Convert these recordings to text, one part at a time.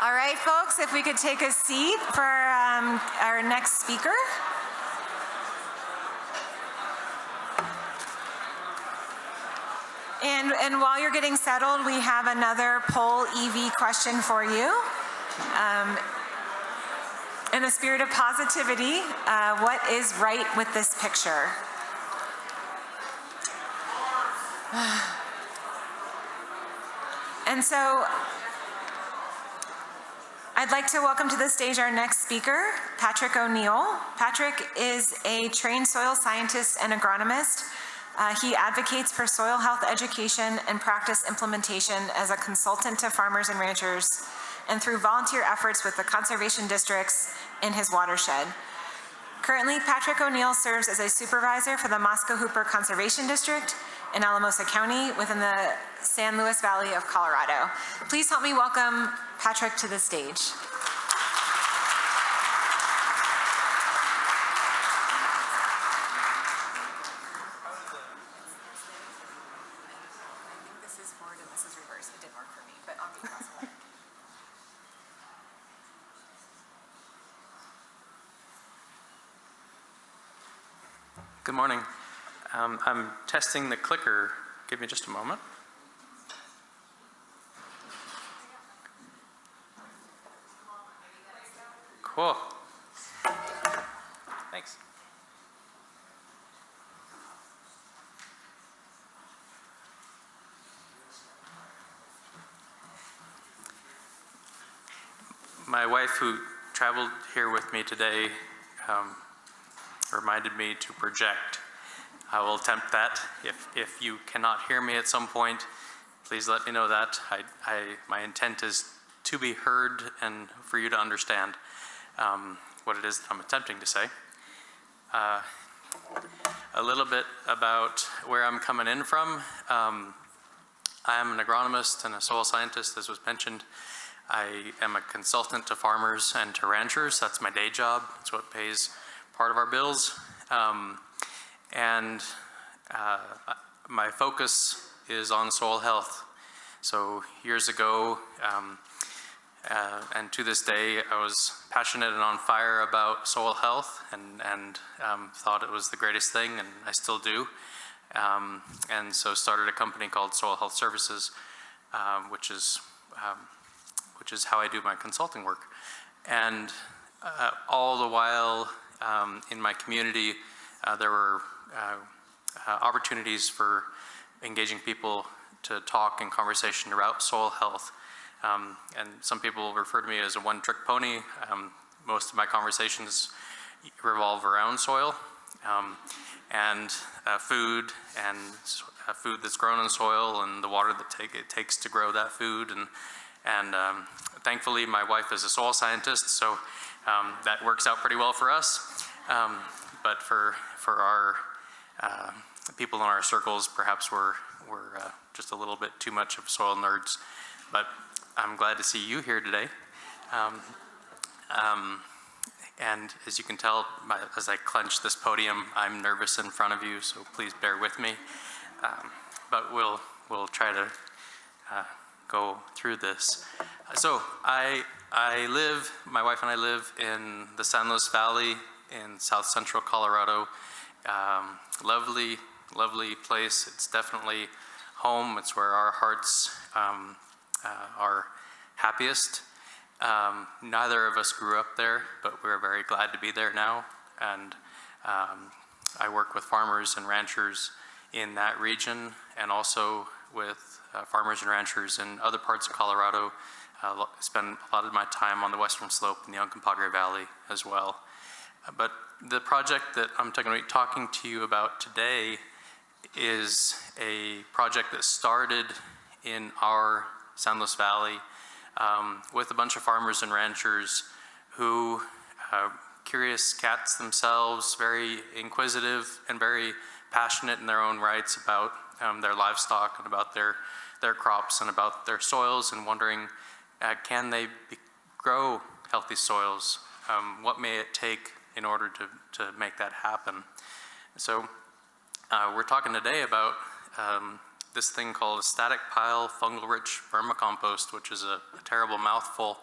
All right, folks, if we could take a seat for our next speaker. And while you're getting settled, we have another poll EV question for you. In the spirit of positivity, what is right with this picture? And so I'd like to welcome to the stage our next speaker, Patrick O'Neill. Patrick is a trained soil scientist and agronomist. He advocates for soil health education and practice implementation as a consultant to farmers and ranchers and through volunteer efforts with the conservation districts in his watershed. Currently, Patrick O'Neill serves as a supervisor for the Moscow Hooper Conservation District in Alamosa County within the San Luis Valley of Colorado. Please help me welcome Patrick to the stage. Good morning. I'm testing the clicker. Give me just a moment. Cool. Thanks. My wife, who traveled here with me today, reminded me to project. I will attempt that. If you cannot hear me at some point, please let me know that. My intent is to be heard and for you to understand what it is that I'm attempting to say. A little bit about where I'm coming in from. I am an agronomist and a soil scientist, as was mentioned. I am a consultant to farmers and to ranchers. That's my day job. That's what pays part of our bills. My focus is on soil health. So years ago, and to this day, I was passionate and on fire about soil health and thought it was the greatest thing, and I still do. And so started a company called Soil Health Services, which is how I do my consulting work. And all the while in my community, there were opportunities for engaging people to talk in conversation about soil health. And some people refer to me as a one-trick pony. Most of my conversations revolve around soil and food that's grown in soil and the water that it takes to grow that food. And thankfully, my wife is a soil scientist, so that works out pretty well for us. But for our people in our circles, perhaps we're just a little bit too much of soil nerds. But I'm glad to see you here today. And as you can tell, as I clench this podium, I'm nervous in front of you, so please bear with me. But we'll try to go through this. So my wife and I live in the San Luis Valley in south central Colorado. Lovely, lovely place. It's definitely home. It's where our hearts are happiest. Neither of us grew up there, but we're very glad to be there now. And I work with farmers and ranchers in that region, and also with farmers and ranchers in other parts of Colorado. Spend a lot of my time on the western slope in the Uncompahgre Valley as well. But the project that I'm going to be talking to you about today is a project that started in our San Luis Valley with a bunch of farmers and ranchers who, curious cats themselves, very inquisitive and very passionate in their own rights about their livestock and about their crops and about their soils, and wondering, can they grow healthy soils? What may it take in order to make that happen? So we're talking today about this thing called a static pile fungal-rich vermicompost, which is a terrible mouthful,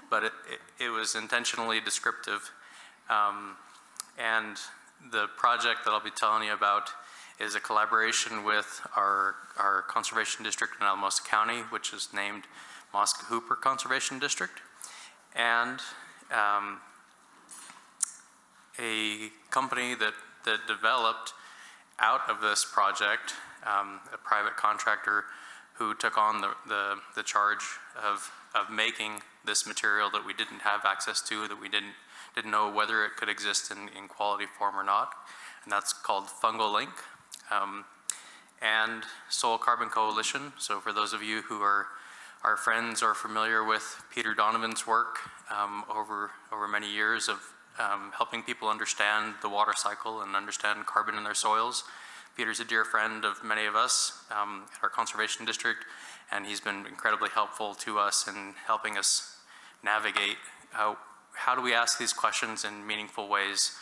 but it was intentionally descriptive. And the project that I'll be telling you about is a collaboration with our conservation district in Alamosa County, which is named Mosque Hooper Conservation District, and a company that developed out of this project, a private contractor who took on the charge of making this material that we didn't have access to, that we didn't know whether it could exist in quality form or not, and that's called Fungal-Link. And Soil Carbon Coalition. So for those of you who are friends or familiar with Peter Donovan's work over many years of helping people understand the water cycle and understand carbon in their soils, Peter's a dear friend of many of us at our conservation district, and he's been incredibly helpful to us in helping us navigate how do we ask these questions in meaningful ways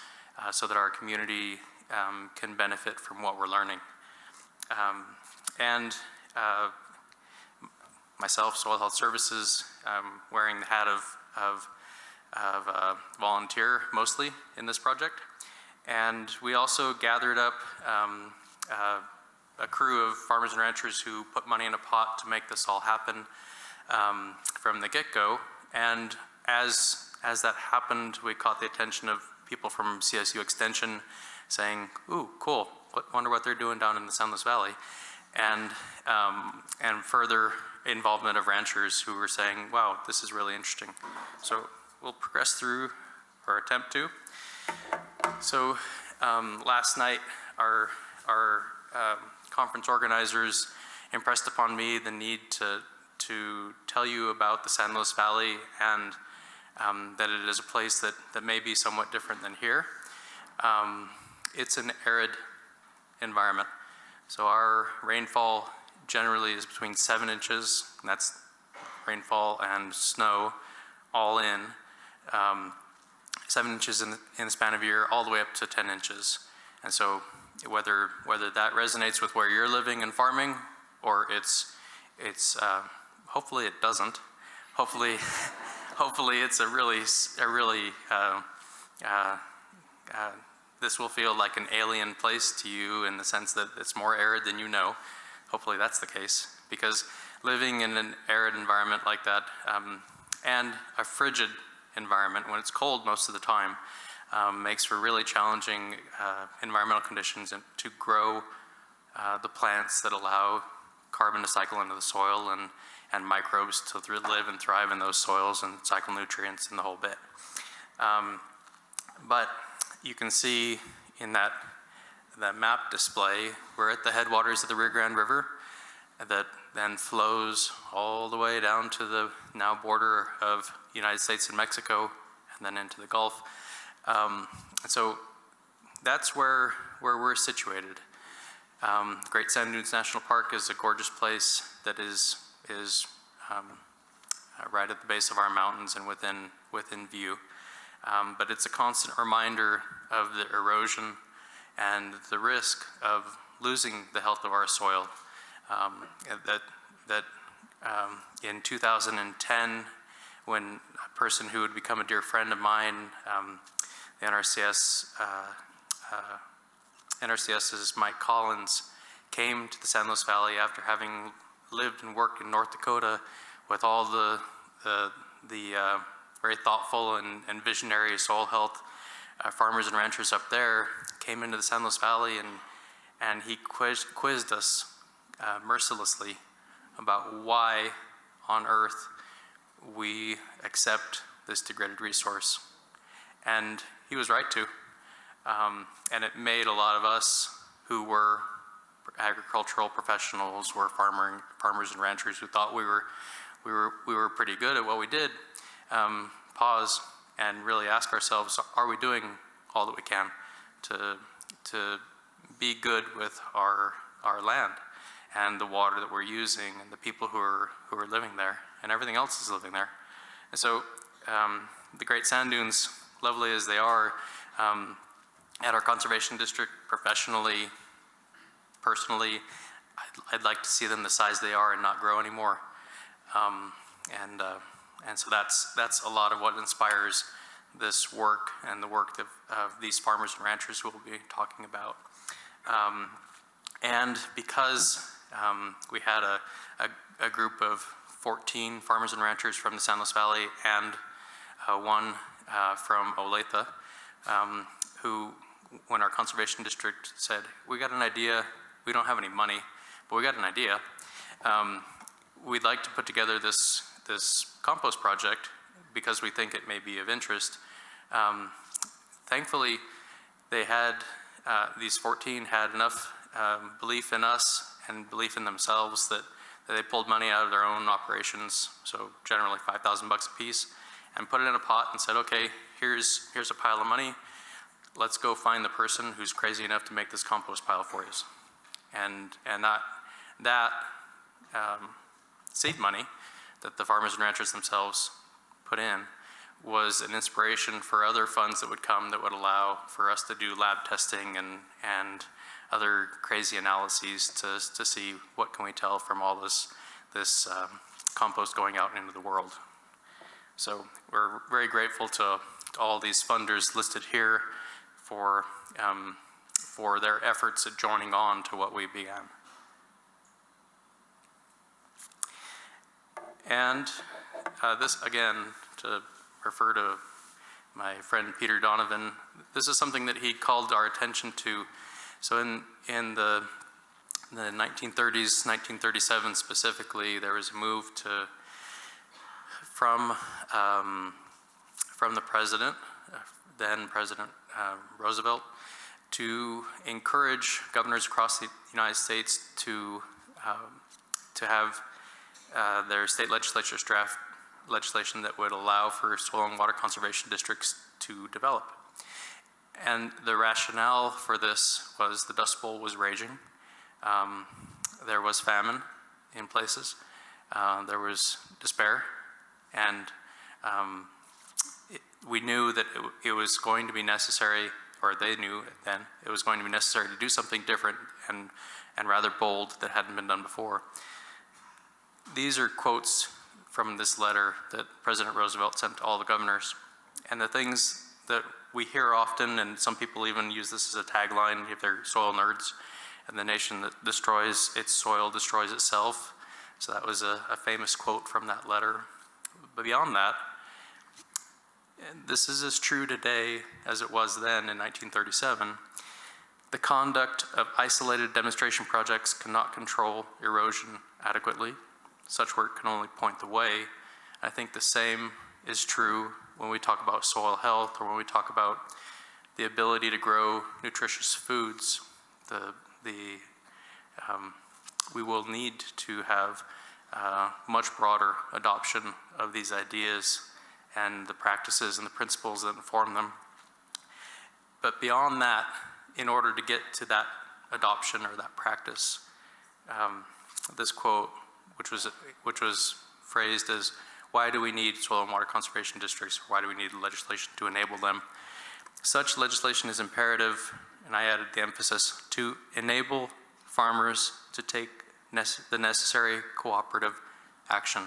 so that our community can benefit from what we're learning. Myself, Soil Health Services, wearing the hat of volunteer mostly in this project. And we also gathered up a crew of farmers and ranchers who put money in a pot to make this all happen from the get-go. And as that happened, we caught the attention of people from CSU Extension saying, "Ooh, cool, wonder what they're doing down in the San Luis Valley." And further involvement of ranchers who were saying, "Wow, this is really interesting." So we'll progress through, or attempt to. So last night, our conference organizers impressed upon me the need to tell you about the San Luis Valley, and that it is a place that may be somewhat different than here. It's an arid environment. So our rainfall generally is between 7 inches, and that's rainfall and snow all in. 7 inches in the span of a year, all the way up to 10 inches. And so whether that resonates with where you're living and farming, or it's hopefully it doesn't. Hopefully it's a really this will feel like an alien place to you in the sense that it's more arid than you know. Hopefully that's the case, because living in an arid environment like that, and a frigid environment when it's cold most of the time, makes for really challenging environmental conditions to grow the plants that allow carbon to cycle into the soil and microbes to live and thrive in those soils and cycle nutrients and the whole bit. But you can see in that map display, we're at the headwaters of the Rio Grande River that then flows all the way down to the now border of the United States and Mexico, and then into the Gulf. So that's where we're situated. Great Sand Dunes National Park is a gorgeous place that is right at the base of our mountains and within view. But it's a constant reminder of the erosion and the risk of losing the health of our soil. In 2010, when a person who would become a dear friend of mine, the NRCS's Mike Collins, came to the San Luis Valley after having lived and worked in North Dakota with all the very thoughtful and visionary soil health farmers and ranchers up there, came into the San Luis Valley, and he quizzed us mercilessly about why on earth we accept this degraded resource. And he was right to. And it made a lot of us who were agricultural professionals, were farmers and ranchers who thought we were pretty good at what we did, pause and really ask ourselves, are we doing all that we can to be good with our land and the water that we're using and the people who are living there, and everything else is living there. And so the Great Sand Dunes, lovely as they are, at our conservation district, professionally, personally, I'd like to see them the size they are and not grow anymore. And so that's a lot of what inspires this work and the work of these farmers and ranchers who we'll be talking about. And because we had a group of 14 farmers and ranchers from the San Luis Valley and one from Olathe, who, when our conservation district said, we got an idea, we don't have any money, but we got an idea. We'd like to put together this compost project because we think it may be of interest. Thankfully, they had, these 14 had enough belief in us and belief in themselves that they pulled money out of their own operations, so generally $5,000 a piece, and put it in a pot and said, okay, here's a pile of money. Let's go find the person who's crazy enough to make this compost pile for us. And that seed money that the farmers and ranchers themselves put in was an inspiration for other funds that would come that would allow for us to do lab testing and other crazy analyses to see what can we tell from all this compost going out into the world. So we're very grateful to all these funders listed here for their efforts at joining on to what we began. And this, again, to refer to my friend Peter Donovan, this is something that he called our attention to. So in the 1930s, 1937 specifically, there was a move from the president, then President Roosevelt, to encourage governors across the United States to have their state legislatures draft legislation that would allow for soil and water conservation districts to develop. And the rationale for this was the Dust Bowl was raging. There was famine in places. There was despair. And we knew that it was going to be necessary, or they knew then, it was going to be necessary to do something different and rather bold that hadn't been done before. These are quotes from this letter that President Roosevelt sent to all the governors. And the things that we hear often, and some people even use this as a tagline if they're soil nerds, and the nation that destroys its soil destroys itself. So that was a famous quote from that letter. But beyond that, this is as true today as it was then in 1937. The conduct of isolated demonstration projects cannot control erosion adequately. Such work can only point the way. I think the same is true when we talk about soil health or when we talk about the ability to grow nutritious foods. We will need to have much broader adoption of these ideas and the practices and the principles that inform them. But beyond that, in order to get to that adoption or that practice, this quote, which was phrased as, why do we need soil and water conservation districts? Why do we need legislation to enable them? Such legislation is imperative, and I added the emphasis, to enable farmers to take the necessary cooperative action.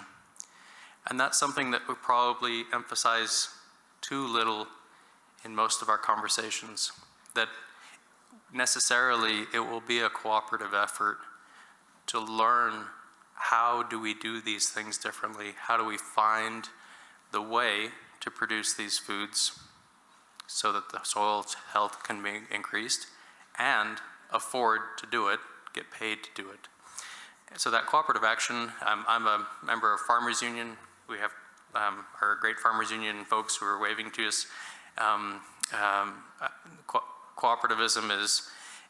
And that's something that we probably emphasize too little in most of our conversations, that necessarily it will be a cooperative effort to learn how do we do these things differently? How do we find the way to produce these foods so that the soil health can be increased and afford to do it, get paid to do it? So that cooperative action, I'm a member of Farmers Union. We have our great Farmers Union folks who are waving to us. Cooperativism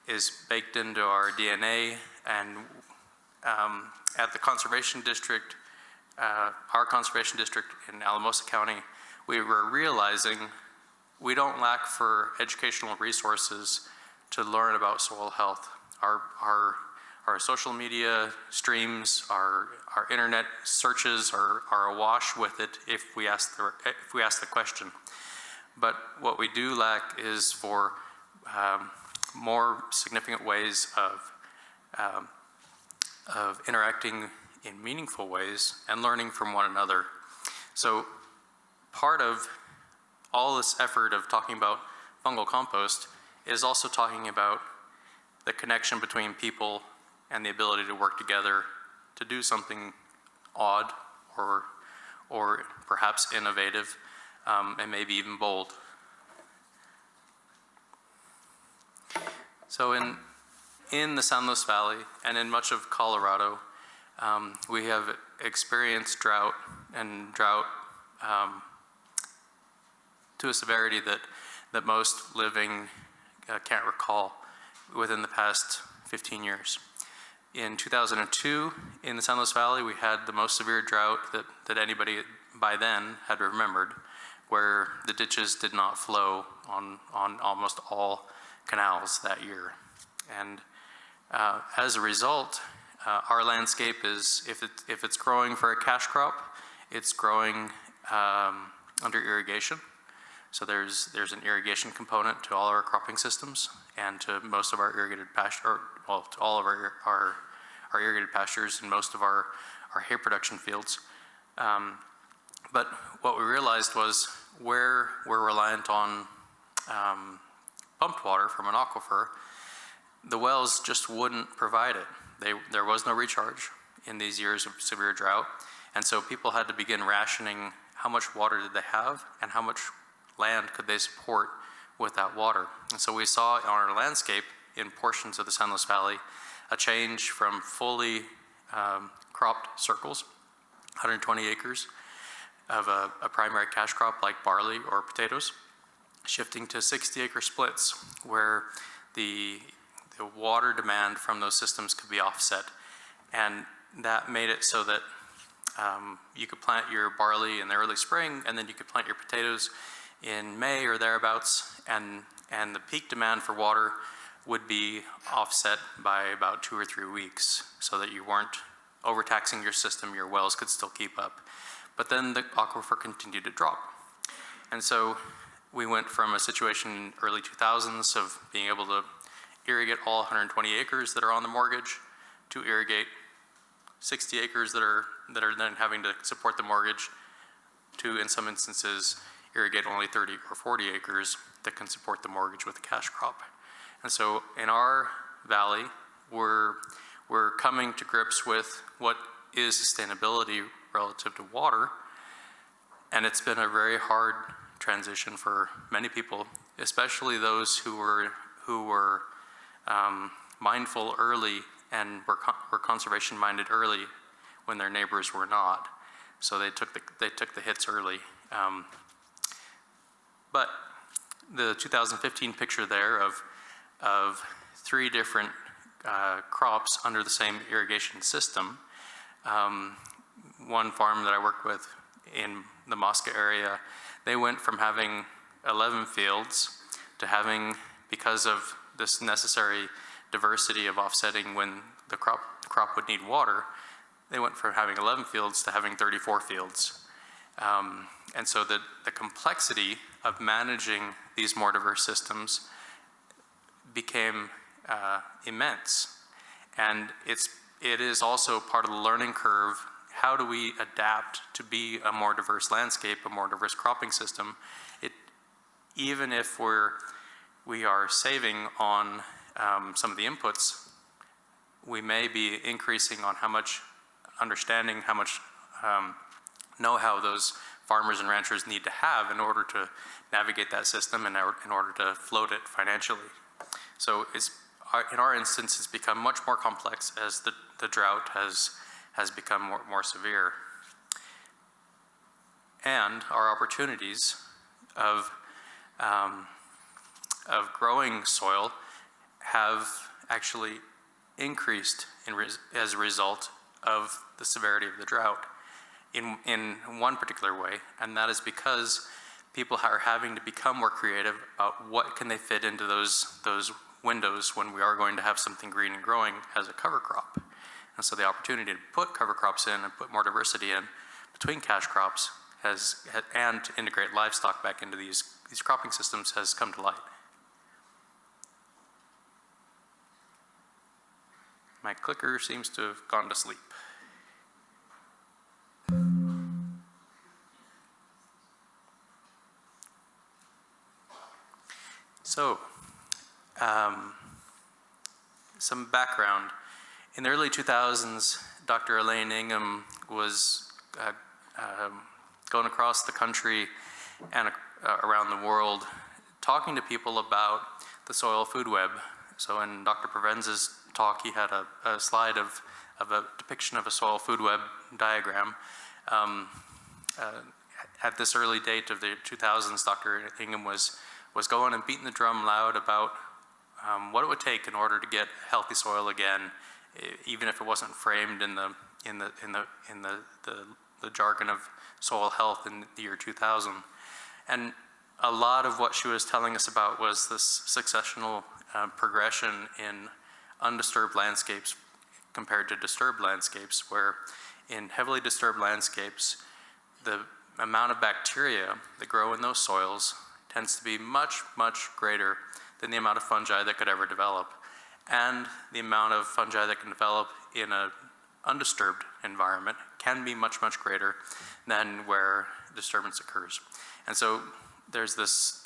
is baked into our DNA, and at the conservation district, our conservation district in Alamosa County, we were realizing we don't lack for educational resources to learn about soil health. Our social media streams, our internet searches are awash with it if we ask the question. But what we do lack is for more significant ways of of interacting in meaningful ways and learning from one another. So part of all this effort of talking about fungal compost is also talking about the connection between people and the ability to work together to do something odd or perhaps innovative, and maybe even bold. So in the San Luis Valley and in much of Colorado, we have experienced drought to a severity that most living can't recall within the past 15 years. In 2002, in the San Luis Valley, we had the most severe drought that anybody by then had remembered, where the ditches did not flow on almost all canals that year. And as a result, our landscape is, if it's growing for a cash crop, it's growing under irrigation. So there's an irrigation component to all our cropping systems and to most of our irrigated pasture, well, to all of our irrigated pastures and most of our hay production fields. But what we realized was where we're reliant on pumped water from an aquifer, the wells just wouldn't provide it. There was no recharge in these years of severe drought, and so people had to begin rationing how much water did they have and how much land could they support with that water. And so we saw on our landscape in portions of the San Luis Valley a change from fully cropped circles, 120 acres of a primary cash crop like barley or potatoes, shifting to 60-acre splits where the water demand from those systems could be offset. And that made it so that you could plant your barley in the early spring, and then you could plant your potatoes in May or thereabouts, and the peak demand for water would be offset by about 2 or 3 weeks so that you weren't overtaxing your system, your wells could still keep up. But then the aquifer continued to drop. And so we went from a situation in early 2000s of being able to irrigate all 120 acres that are on the mortgage to irrigate 60 acres that are then having to support the mortgage to, in some instances, irrigate only 30 or 40 acres that can support the mortgage with a cash crop. And so in our valley, we're coming to grips with what is sustainability relative to water, and it's been a very hard transition for many people, especially those who were mindful early and were conservation minded early when their neighbors were not. So they took the hits early. But the 2015 picture there of 3 different crops under the same irrigation system. One farm that I worked with in the Mosca area, they went from having 11 fields to having, because of this necessary diversity of offsetting when the crop would need water, they went from having 11 fields to having 34 fields. And so the complexity of managing these more diverse systems became immense. And it is also part of the learning curve. How do we adapt to be a more diverse landscape, a more diverse cropping system? Even if we are saving on some of the inputs, we may be increasing on how much understanding, how much know-how those farmers and ranchers need to have in order to navigate that system and in order to float it financially. So in our instance, it's become much more complex as the drought has become more severe. And our opportunities of growing soil have actually increased as a result of the severity of the drought in one particular way, and that is because people are having to become more creative about what can they fit into those windows when we are going to have something green and growing as a cover crop. And so the opportunity to put cover crops in and put more diversity in between cash crops and to integrate livestock back into these cropping systems has come to light. My clicker seems to have gone to sleep. So, some background. In the early 2000s, Dr. Elaine Ingham was going across the country and around the world talking to people about the soil food web. So in Dr. Provenza's talk, he had a slide of a depiction of a soil food web diagram. At this early date of the 2000s, Dr. Ingham was going and beating the drum loud about what it would take in order to get healthy soil again, even if it wasn't framed in the jargon of soil health in the year 2000. And a lot of what she was telling us about was this successional progression in undisturbed landscapes compared to disturbed landscapes, where in heavily disturbed landscapes, the amount of bacteria that grow in those soils tends to be much, much greater than the amount of fungi that could ever develop. And the amount of fungi that can develop in an undisturbed environment can be much, much greater than where disturbance occurs. And so there's this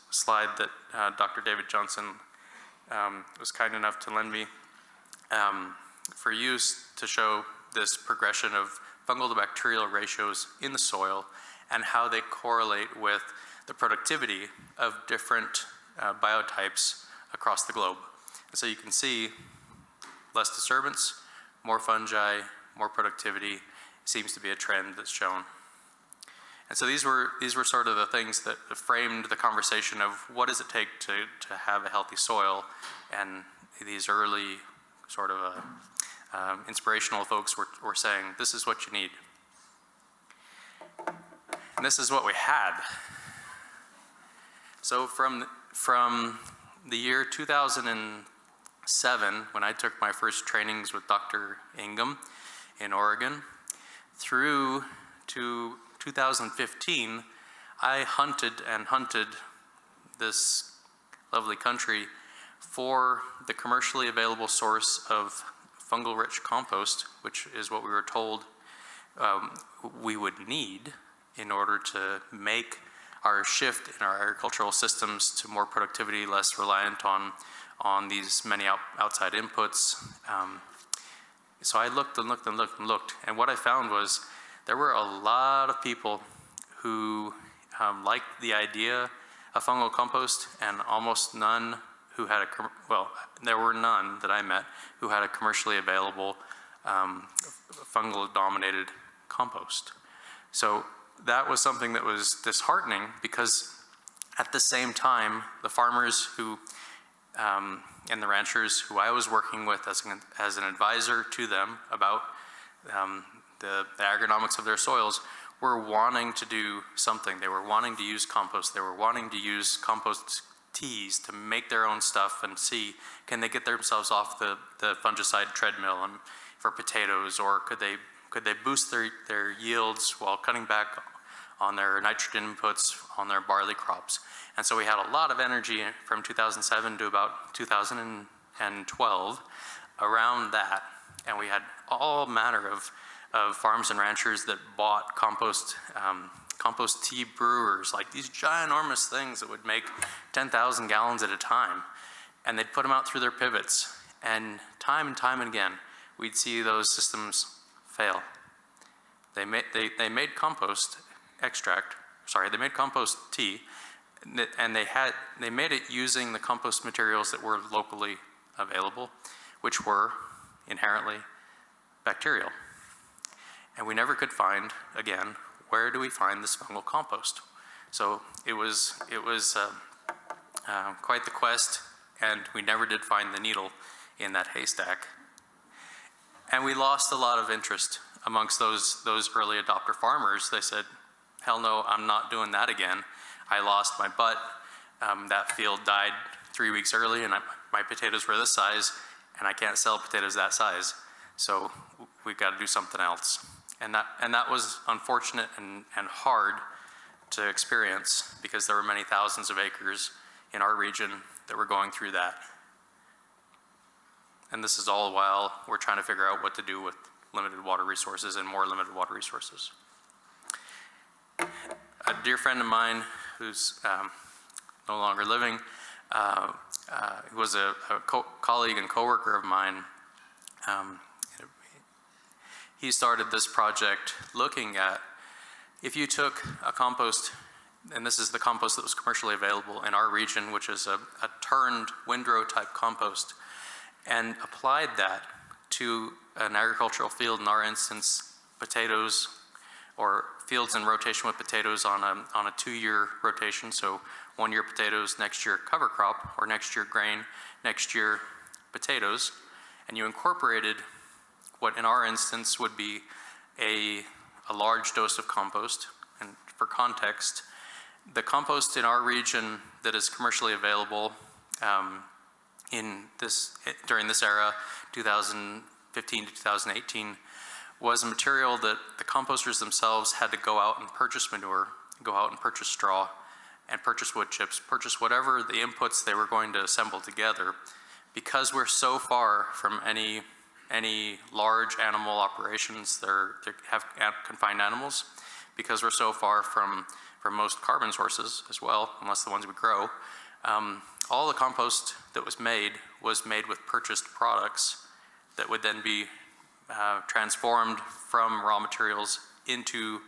slide that Dr. David Johnson was kind enough to lend me for use to show this progression of fungal to bacterial ratios in the soil and how they correlate with the productivity of different biotypes across the globe. And so you can see less disturbance, more fungi, more productivity seems to be a trend that's shown. And so these were sort of the things that framed the conversation of what does it take to have a healthy soil, and these early sort of inspirational folks were saying, this is what you need. And this is what we had. So from the year 2007, when I took my first trainings with Dr. Ingham in Oregon, through to 2015, I hunted and hunted this lovely country for the commercially available source of fungal-rich compost, which is what we were told we would need in order to make our shift in our agricultural systems to more productivity, less reliant on these many outside inputs. So I looked and looked and looked and looked, and what I found was there were a lot of people who liked the idea of fungal compost, and almost none who had there were none that I met who had a commercially available fungal-dominated compost. So that was something that was disheartening, because at the same time, the farmers who and the ranchers who I was working with as an advisor to them about the agronomics of their soils were wanting to do something. They were wanting to use compost. They were wanting to use compost teas to make their own stuff and see, can they get themselves off the fungicide treadmill for potatoes, or could they boost their yields while cutting back on their nitrogen inputs on their barley crops. And so we had a lot of energy from 2007 to about 2012 around that, and we had all manner of farms and ranchers that bought compost tea brewers, like these ginormous things that would make 10,000 gallons at a time, and they'd put them out through their pivots, and time again we'd see those systems fail. They made compost extract, they made compost tea, and they made it using the compost materials that were locally available, which were inherently bacterial. And we never could find, again, where do we find this fungal compost? So it was quite the quest, and we never did find the needle in that haystack. And we lost a lot of interest amongst those early adopter farmers. They said, hell no, I'm not doing that again. I lost my butt. That field died 3 weeks early, and my potatoes were this size, and I can't sell potatoes that size. So we've got to do something else. And that was unfortunate and hard to experience, because there were many thousands of acres in our region that were going through that. And this is all while we're trying to figure out what to do with limited water resources and more limited water resources. A dear friend of mine who's no longer living, was a colleague and coworker of mine. He started this project looking at if you took a compost, and this is the compost that was commercially available in our region, which is a turned windrow type compost, and applied that to an agricultural field, in our instance, potatoes, or fields in rotation with potatoes on a 2-year rotation. So 1 year potatoes, next year cover crop, or next year grain, next year potatoes, and you incorporated what in our instance would be a large dose of compost. And for context, the compost in our region that is commercially available during this era, 2015 to 2018, was a material that the composters themselves had to go out and purchase manure, go out and purchase straw, and purchase wood chips, purchase whatever the inputs they were going to assemble together. Because we're so far from any large animal operations that have confined animals, because we're so far from most carbon sources as well, unless the ones we grow, all the compost that was made with purchased products that would then be transformed from raw materials into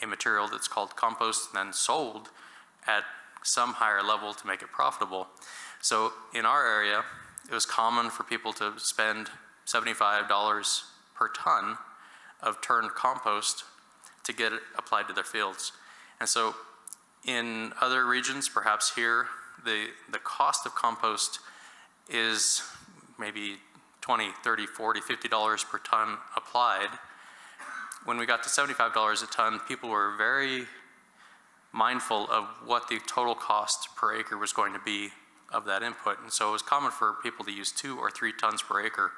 a material that's called compost and then sold at some higher level to make it profitable. So in our area, it was common for people to spend $75 per ton of turned compost to get it applied to their fields. And so in other regions, perhaps here, the cost of compost is maybe $20, $30, $40, $50 per ton applied. When we got to $75 a ton, people were very mindful of what the total cost per acre was going to be of that input. And so it was common for people to use 2 or 3 tons per acre.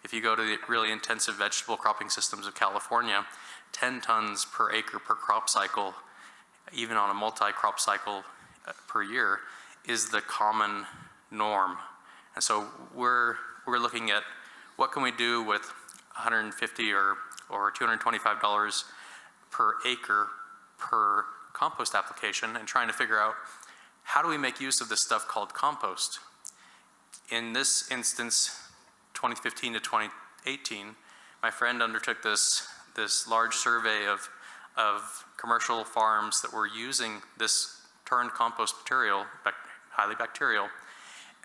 If you go to the really intensive vegetable cropping systems of California, 10 tons per acre per crop cycle, even on a multi-crop cycle per year, is the common norm. And so we're looking at what can we do with $150 or $225 per acre per compost application, and trying to figure out how do we make use of this stuff called compost. In this instance, 2015 to 2018, my friend undertook this large survey of commercial farms that were using this turned compost material, highly bacterial,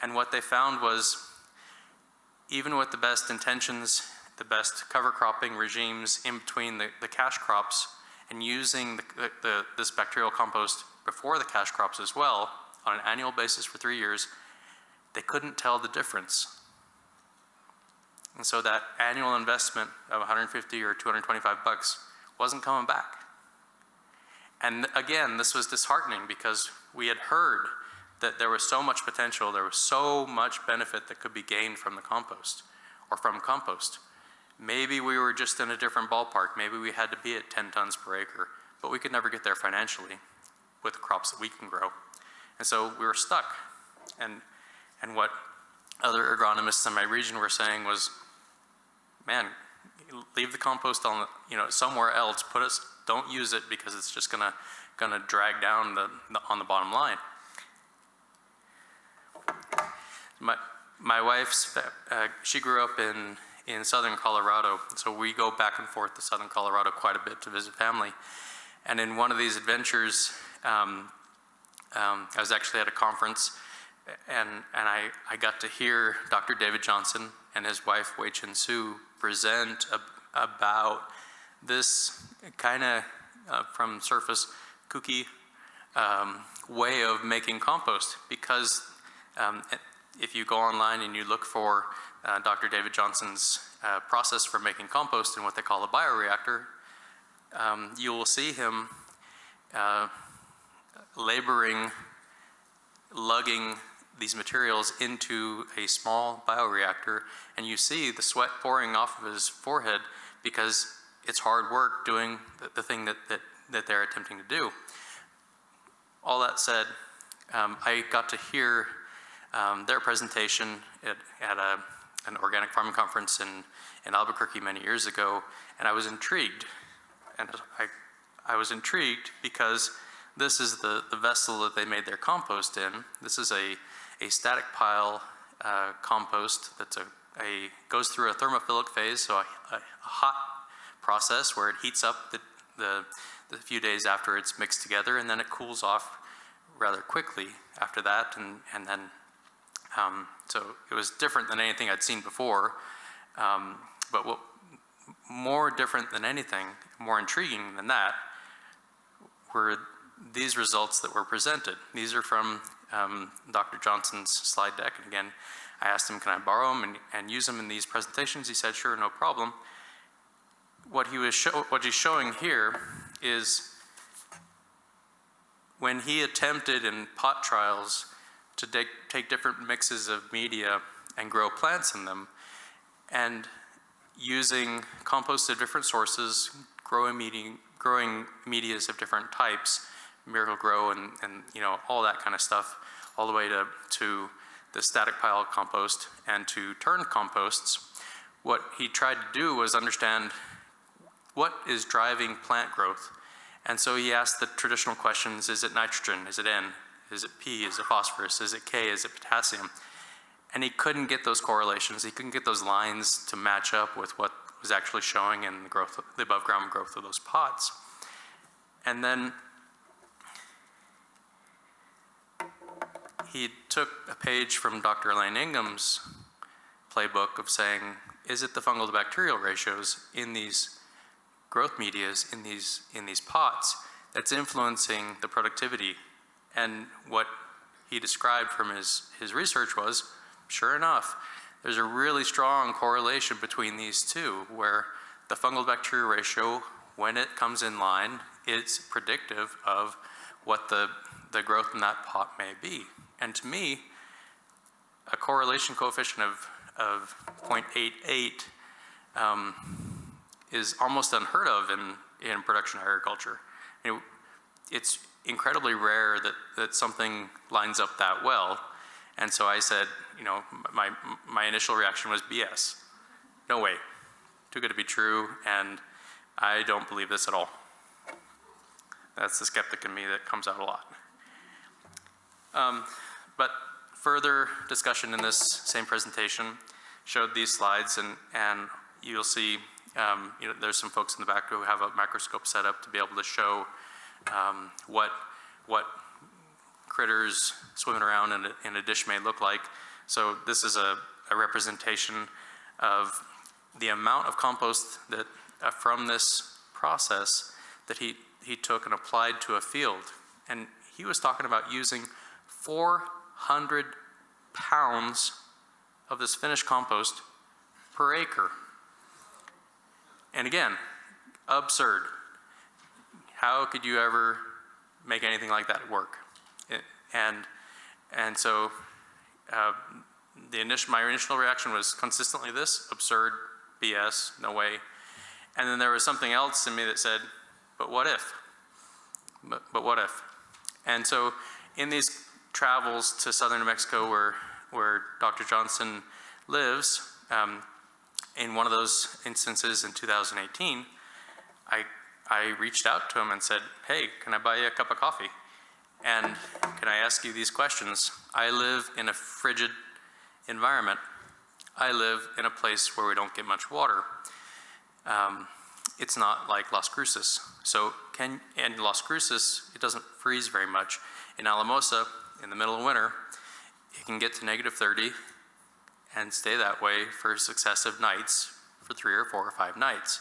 and what they found was, even with the best intentions, the best cover cropping regimes in between the cash crops, and using this bacterial compost before the cash crops as well, on an annual basis for 3 years, they couldn't tell the difference. And so that annual investment of $150 or $225 wasn't coming back. And again, this was disheartening because we had heard that there was so much potential, there was so much benefit that could be gained from the compost, or from compost. Maybe we were just in a different ballpark. Maybe we had to be at 10 tons per acre, but we could never get there financially with the crops that we can grow. And so we were stuck. And what other agronomists in my region were saying was, man, leave the compost on, somewhere else. Don't use it because it's just gonna drag down on the bottom line. My wife's, she grew up in southern Colorado, so we go back and forth to southern Colorado quite a bit to visit family. And in one of these adventures, I was actually at a conference, and I got to hear Dr. David Johnson and his wife Wei Chin Su present about this kind of from surface kooky way of making compost, because if you go online and you look for Dr. David Johnson's process for making compost in what they call a bioreactor, you will see him lugging these materials into a small bioreactor, and you see the sweat pouring off of his forehead because it's hard work doing the thing that they're attempting to do. All that said, I got to hear their presentation at an organic farming conference in Albuquerque many years ago, and I was intrigued. And I was intrigued because this is the vessel that they made their compost in. This is a static pile compost that's goes through a thermophilic phase, so a hot process where it heats up the few days after it's mixed together, and then it cools off rather quickly after that, and then so it was different than anything I'd seen before. But what more different than anything, more intriguing than that, were these results that were presented. These are from Dr. Johnson's slide deck, and again, I asked him, can I borrow them and use them in these presentations? He said, sure, no problem. What he's showing here is when he attempted in pot trials to take different mixes of media and grow plants in them, and using compost of different sources, growing medias of different types, Miracle-Gro and you know, all that kind of stuff, all the way to the static pile compost and to turned composts. What he tried to do was understand what is driving plant growth. And so he asked the traditional questions: is it nitrogen? Is it N? Is it P? Is it phosphorus? Is it K? Is it potassium? And he couldn't get those correlations. He couldn't get those lines to match up with what was actually showing in the growth, the above ground growth of those pots. And then he took a page from Dr. Elaine Ingham's playbook of saying, is it the fungal to bacterial ratios in these growth medias, in these pots, that's influencing the productivity? And what he described from his research was, sure enough, there's a really strong correlation between these two, where the fungal bacterial ratio, when it comes in line, it's predictive of what the growth in that pot may be. And to me, a correlation coefficient of 0.88 is almost unheard of in production agriculture. You know, it's incredibly rare that something lines up that well. And so I said, you know, my initial reaction was BS. No way, too good to be true, and I don't believe this at all. That's the skeptic in me that comes out a lot. But further discussion in this same presentation showed these slides, and you'll see, you know, there's some folks in the back who have a microscope set up to be able to show what critters swimming around in a dish may look like. So this is a representation of the amount of compost that from this process that he took and applied to a field. And he was talking about using 400 pounds of this finished compost per acre. And again, absurd. How could you ever make anything like that work? And so my initial reaction was consistently this: absurd, BS, no way. And then there was something else in me that said, but what if? But what if? And so in these travels to southern New Mexico where Dr. Johnson lives, in one of those instances in 2018, I reached out to him and said, hey, can I buy you a cup of coffee? And can I ask you these questions? I live in a frigid environment. I live in a place where we don't get much water. It's not like Las Cruces. So in Las Cruces, it doesn't freeze very much. In Alamosa, in the middle of winter, it can get to -30 and stay that way for successive nights, for 3 or 4 or 5 nights.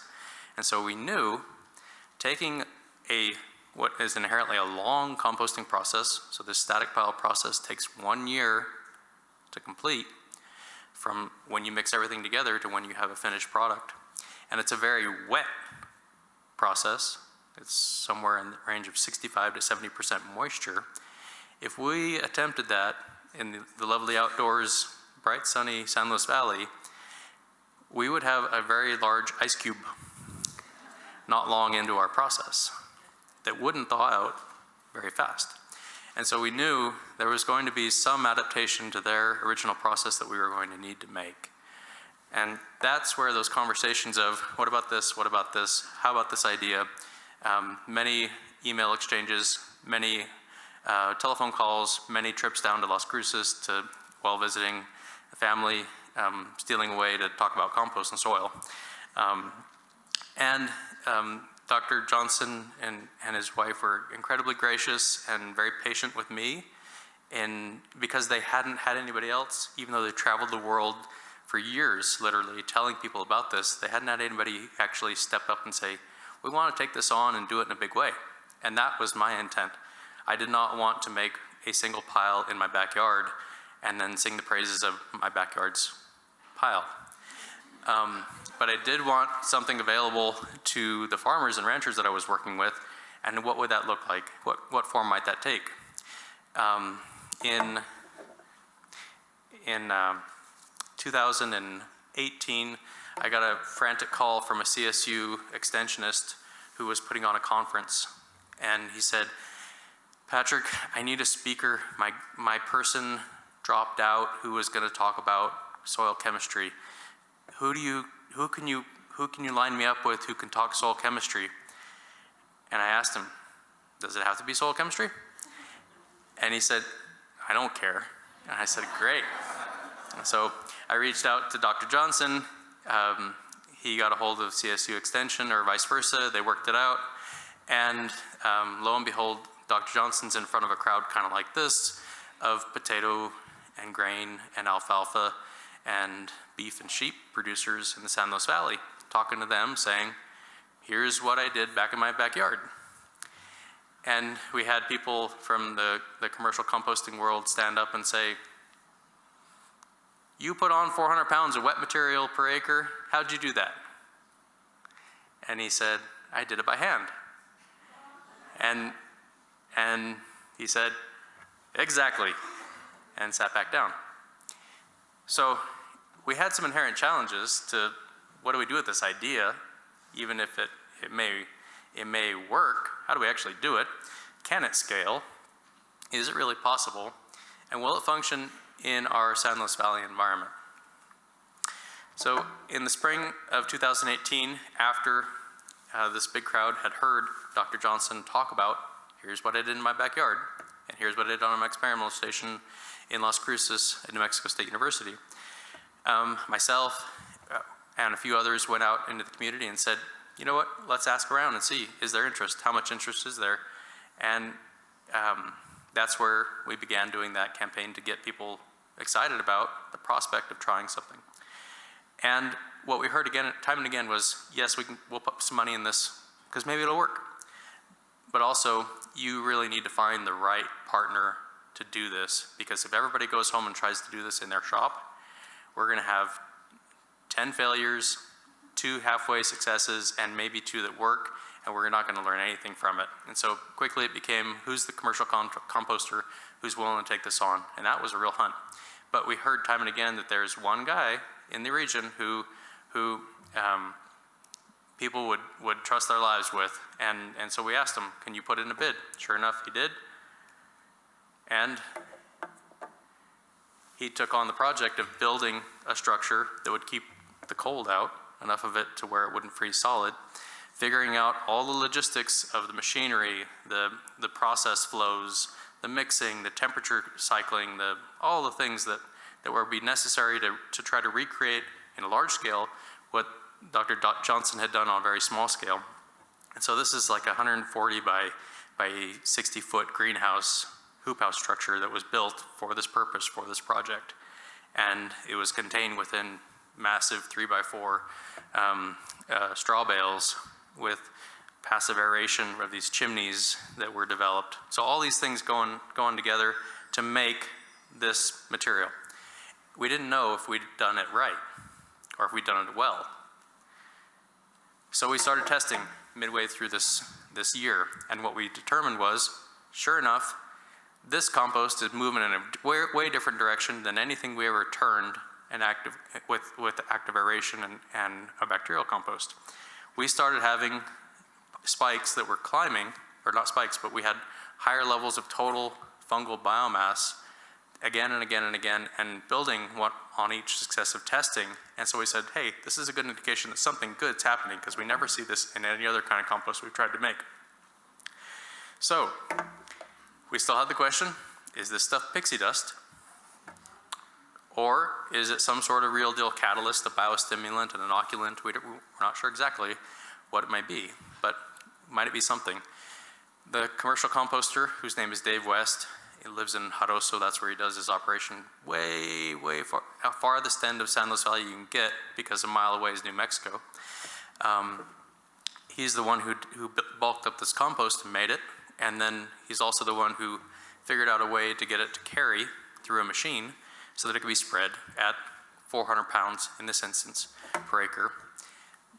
And so we knew taking what is inherently a long composting process, so this static pile process takes 1 year to complete, from when you mix everything together to when you have a finished product. And it's a very wet process. It's somewhere in the range of 65 to 70% moisture. If we attempted that in the lovely outdoors, bright sunny San Luis Valley, we would have a very large ice cube not long into our process that wouldn't thaw out very fast. And so we knew there was going to be some adaptation to their original process that we were going to need to make. And that's where those conversations of, what about this, what about this, how about this idea, many email exchanges, many telephone calls, many trips down to Las Cruces to, while visiting the family, stealing away to talk about compost and soil. Dr. Johnson and his wife were incredibly gracious and very patient with me, and because they hadn't had anybody else, even though they traveled the world for years, literally, telling people about this, they hadn't had anybody actually step up and say, we want to take this on and do it in a big way. And that was my intent. I did not want to make a single pile in my backyard and then sing the praises of my backyard's pile. But I did want something available to the farmers and ranchers that I was working with, and what would that look like? What form might that take? In 2018, I got a frantic call from a CSU extensionist who was putting on a conference, and he said, Patrick, I need a speaker. My person dropped out who was going to talk about soil chemistry. Who can you line me up with who can talk soil chemistry? And I asked him, does it have to be soil chemistry? And he said, I don't care. And I said, great. And so I reached out to Dr. Johnson. He got a hold of CSU Extension or vice versa. They worked it out. And lo and behold, Dr. Johnson's in front of a crowd kind of like this of potato and grain and alfalfa and beef and sheep producers in the San Luis Valley, talking to them saying, here's what I did back in my backyard. And we had people from the commercial composting world stand up and say, you put on 400 pounds of wet material per acre, how'd you do that? And he said, I did it by hand. And he said, exactly, and sat back down. So we had some inherent challenges to what do we do with this idea, even if it may work. How do we actually do it? Can it scale? Is it really possible? And will it function in our San Luis Valley environment? So in the spring of 2018, after this big crowd had heard Dr. Johnson talk about, here's what I did in my backyard, and here's what I did on my experimental station in Las Cruces at New Mexico State University. Myself and a few others went out into the community and said, you know what, let's ask around and see, is there interest? How much interest is there? And that's where we began doing that campaign to get people excited about the prospect of trying something. And what we heard again, time and again, was, yes, we'll put some money in this because maybe it'll work. But also, you really need to find the right partner to do this, because if everybody goes home and tries to do this in their shop, we're going to have 10 failures, 2 halfway successes, and maybe 2 that work, and we're not going to learn anything from it. And so quickly it became, who's the commercial composter who's willing to take this on? And that was a real hunt. But we heard time and again that there's one guy in the region who people would trust their lives with. And so we asked him, can you put in a bid? Sure enough, he did. And he took on the project of building a structure that would keep the cold out, enough of it to where it wouldn't freeze solid, figuring out all the logistics of the machinery, the process flows, the mixing, the temperature cycling, all the things that would be necessary to try to recreate in a large scale what Dr. Johnson had done on a very small scale. And so this is like a 140 by 60 foot greenhouse hoop house structure that was built for this purpose, for this project. And it was contained within massive 3x4 straw bales with passive aeration of these chimneys that were developed. So all these things going together to make this material. We didn't know if we'd done it right or if we'd done it well. So we started testing midway through this year, and what we determined was, sure enough, this compost is moving in a way different direction than anything we ever turned with active aeration and a bacterial compost. We started having spikes that were climbing, or not spikes, but we had higher levels of total fungal biomass again and again and again, and building on each successive testing. And so we said, hey, this is a good indication that something good's happening, because we never see this in any other kind of compost we've tried to make. So we still had the question, is this stuff pixie dust? Or is it some sort of real deal catalyst, a biostimulant, an inoculant? We're not sure exactly what it might be, but might it be something? The commercial composter, whose name is Dave West, he lives in Jaroso, that's where he does his operation, way farthest end of San Luis Valley you can get, because a mile away is New Mexico. He's the one who bulked up this compost and made it, and then he's also the one who figured out a way to get it to carry through a machine so that it could be spread at 400 pounds, in this instance, per acre.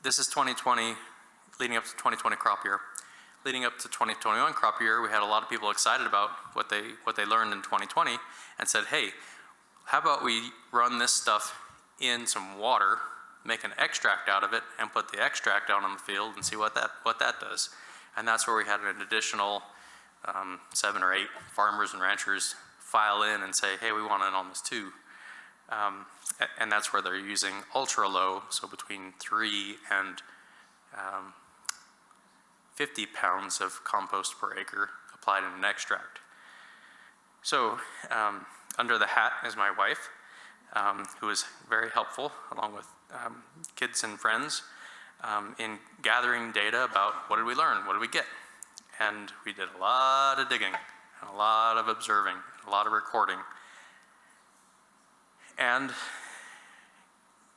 This is 2020, leading up to 2020 crop year. Leading up to 2021 crop year, we had a lot of people excited about what they learned in 2020 and said, hey, how about we run this stuff in some water, make an extract out of it, and put the extract out on the field and see what that does. And that's where we had an additional 7 or 8 farmers and ranchers file in and say, hey, we want in on this too. And that's where they're using ultra low, so between 3 and 50 pounds of compost per acre applied in an extract. So under the hat is my wife, who is very helpful, along with kids and friends, in gathering data about what did we learn, what did we get. And we did a lot of digging, and a lot of observing, a lot of recording. And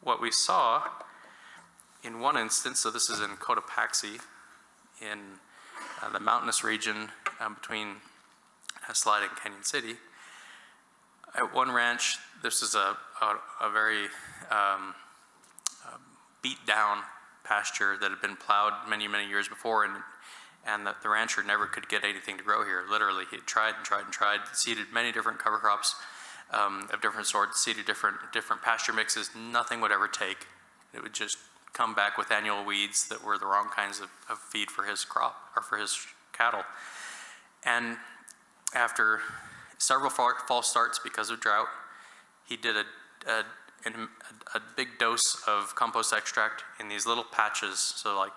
what we saw in one instance, so this is in Cotopaxi, in the mountainous region between Slide and Canyon City. At one ranch, this is a very beat down pasture that had been plowed many years before, and the rancher never could get anything to grow here. Literally, he had tried and tried and tried, seeded many different cover crops of different sorts, seeded different pasture mixes. Nothing would ever take. It would just come back with annual weeds that were the wrong kinds of feed for his crop or for his cattle. And after several false starts because of drought, he did a big dose of compost extract in these little patches, so like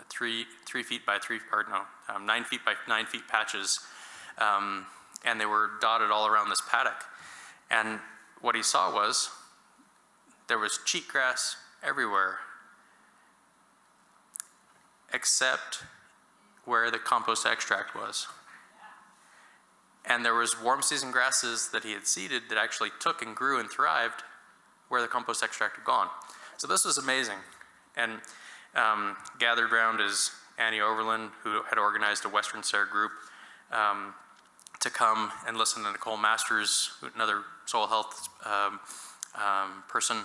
3 feet by 3, or no, 9 feet by 9 feet patches, and they were dotted all around this paddock. And what he saw was there was cheatgrass everywhere, except where the compost extract was. And there was warm season grasses that he had seeded that actually took and grew and thrived where the compost extract had gone. So this was amazing. And gathered around is Annie Overland, who had organized a Western Sarah group to come and listen to Nicole Masters, another soil health person,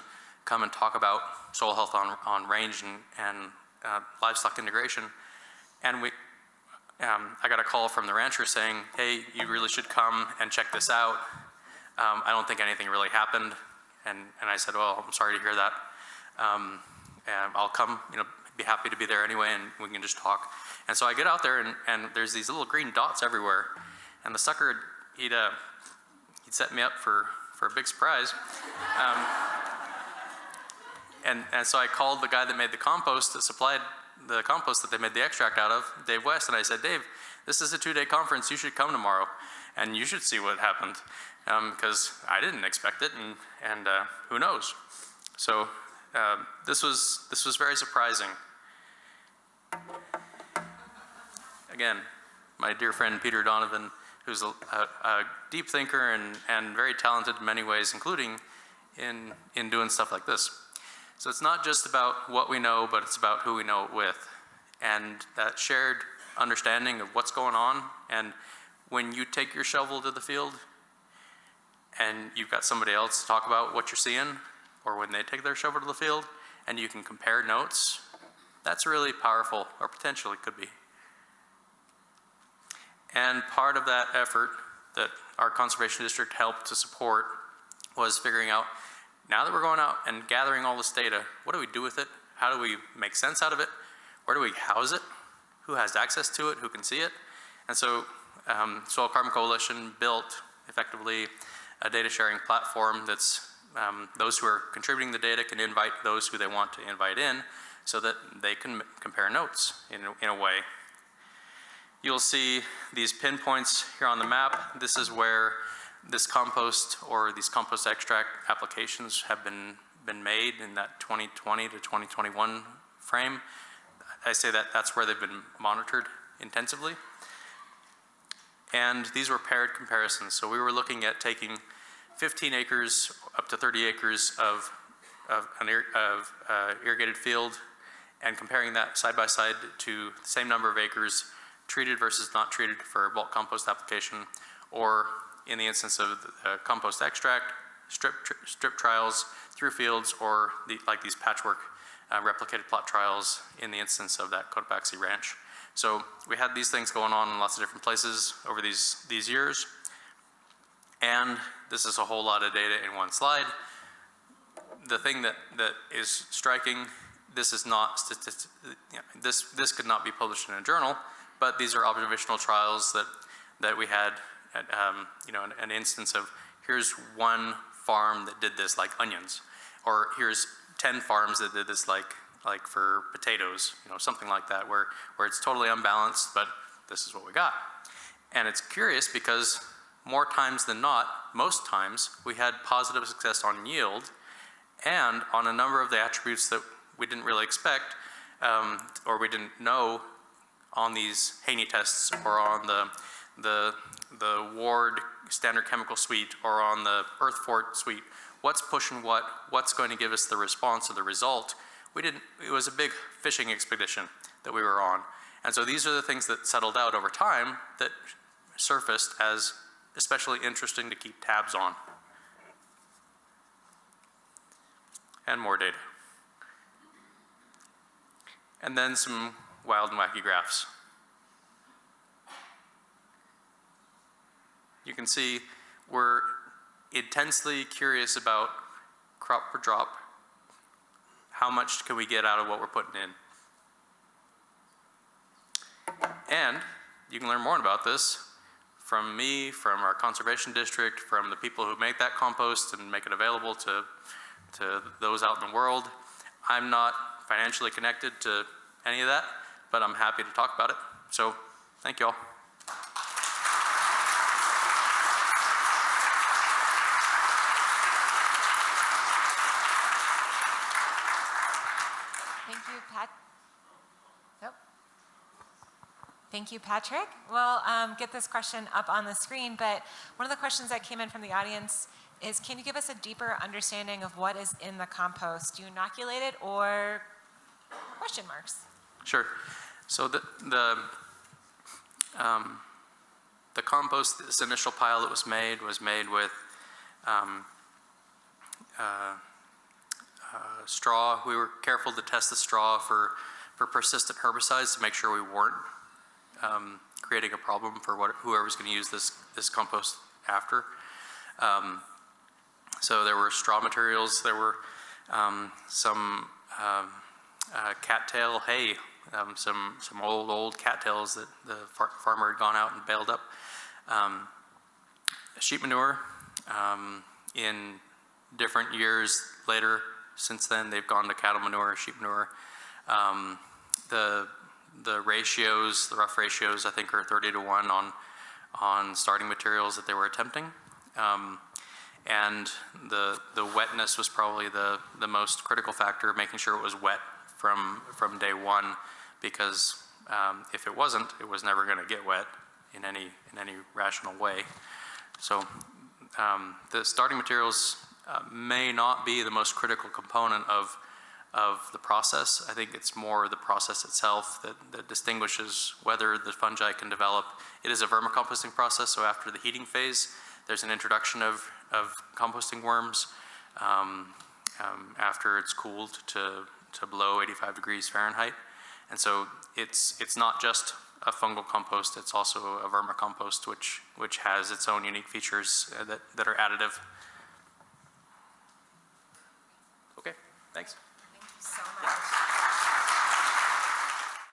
come and talk about soil health on range and livestock integration. And I got a call from the rancher saying, hey, you really should come and check this out. I don't think anything really happened. And I said, well, I'm sorry to hear that. And I'll come, be happy to be there anyway, and we can just talk. And so I get out there, and there's these little green dots everywhere. And the sucker, he'd set me up for a big surprise. And so I called the guy that made the compost, that supplied the compost that they made the extract out of, Dave West, and I said, Dave, this is a 2-day conference, you should come tomorrow, and you should see what happened, because I didn't expect it, and who knows. So this was very surprising. Again, my dear friend Peter Donovan, who's a deep thinker and very talented in many ways, including in doing stuff like this. So it's not just about what we know, but it's about who we know it with. And that shared understanding of what's going on, and when you take your shovel to the field and you've got somebody else to talk about what you're seeing, or when they take their shovel to the field and you can compare notes, that's really powerful, or potentially could be. And part of that effort that our conservation district helped to support was figuring out, now that we're going out and gathering all this data, what do we do with it? How do we make sense out of it? Where do we house it? Who has access to it? Who can see it? And so Soil Carbon Coalition built, effectively, a data sharing platform that's those who are contributing the data can invite those who they want to invite in so that they can compare notes in a way. You'll see these pinpoints here on the map. This is where this compost or these compost extract applications have been made in that 2020 to 2021 frame. I say that that's where they've been monitored intensively. And these were paired comparisons. So we were looking at taking 15 acres up to 30 acres of irrigated field and comparing that side by side to the same number of acres treated versus not treated for bulk compost application, or in the instance of the compost extract, strip trials through fields, or like these patchwork replicated plot trials in the instance of that Cotopaxi ranch. So we had these things going on in lots of different places over these years. And this is a whole lot of data in one slide. The thing that is striking, this is not this could not be published in a journal, but these are observational trials that we had at, an instance of here's one farm that did this like onions, or here's 10 farms that did this like for potatoes, something like that, where it's totally unbalanced, but this is what we got. And it's curious because more times than not, most times, we had positive success on yield and on a number of the attributes that we didn't really expect, or we didn't know on these Haney tests, or on the Ward standard chemical suite, or on the Earth Fort suite. What's pushing what's going to give us the response or the result? It was a big fishing expedition that we were on. And so these are the things that settled out over time that surfaced as especially interesting to keep tabs on. And more data. And then some wild and wacky graphs. You can see we're intensely curious about crop per drop. How much can we get out of what we're putting in? And you can learn more about this from me, from our conservation district, from the people who make that compost and make it available to those out in the world. I'm not financially connected to any of that, but I'm happy to talk about it. So, thank you all. Thank you, Patrick. We'll get this question up on the screen, but one of the questions that came in from the audience is, can you give us a deeper understanding of what is in the compost? Do you inoculate it, or question marks? Sure. So the compost, this initial pile that was made with straw. We were careful to test the straw for persistent herbicides to make sure we weren't creating a problem for whoever's going to use this compost after. So there were straw materials. There were some cattail hay, some old cattails that the farmer had gone out and baled up. Sheep manure. In different years later, since then, they've gone to cattle manure, sheep manure. The ratios, the rough ratios, I think are 30-to-1 on starting materials that they were attempting. And the wetness was probably the most critical factor, making sure it was wet from day one, because if it wasn't, it was never going to get wet in any rational way. So the starting materials may not be the most critical component of the process. I think it's more the process itself that distinguishes whether the fungi can develop. It is a vermicomposting process, so after the heating phase, there's an introduction of composting worms after it's cooled to below 85 degrees Fahrenheit. And so it's not just a fungal compost, it's also a vermicompost, which has its own unique features that are additive. Okay, thanks.